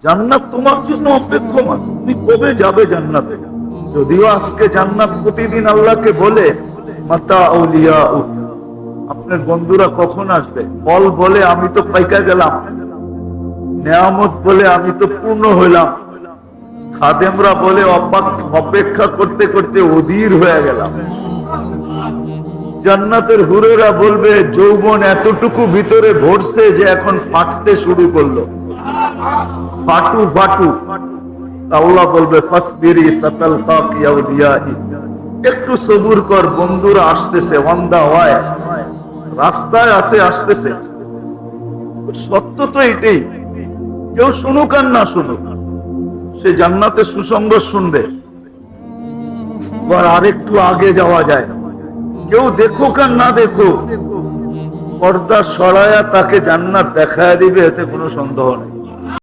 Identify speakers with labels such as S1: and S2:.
S1: জান্নাত তোমার জন্য অপেক্ষমান, তুমি কবে যাবে জান্নাতে? যদিও আজকে জান্নাত প্রতিদিন আল্লাহকে বলে মাতা আউলিয়া, আপনার বন্ধুরা কখন আসবে? ফল বলে আমি তো পাইকা গেলাম, নেয়ামত বলে আমি তো পূর্ণ হইলাম, খাদেমরা বলে অপেক্ষা করতে করতে অধীর হয়ে গেলাম। জান্নাতের হুরেরা বলবে যৌবন এতটুকু ভিতরে ভরছে যে এখন ফাটতে শুরু করলো, ফাটু ফাটু। আল্লাহ বলবে ফাসবিরি সাতালকাকি আউলিয়াই, একটু সবুর কর, বন্ধুরা আসতেছে, ওয়ান্দা হয় রাস্তায় আসে, আসতেছে। সত্য তো এটাই, কেউ শুনুক আর না শুনুক, সে জান্নাতের সুসংবাদ শুনবে। আর একটু আগে যাওয়া যায়, কেউ দেখুক আর না দেখুক, পর্দা সরায়া তাকে জান্নাত দেখায় দিবে, এতে কোনো সন্দেহ নেই।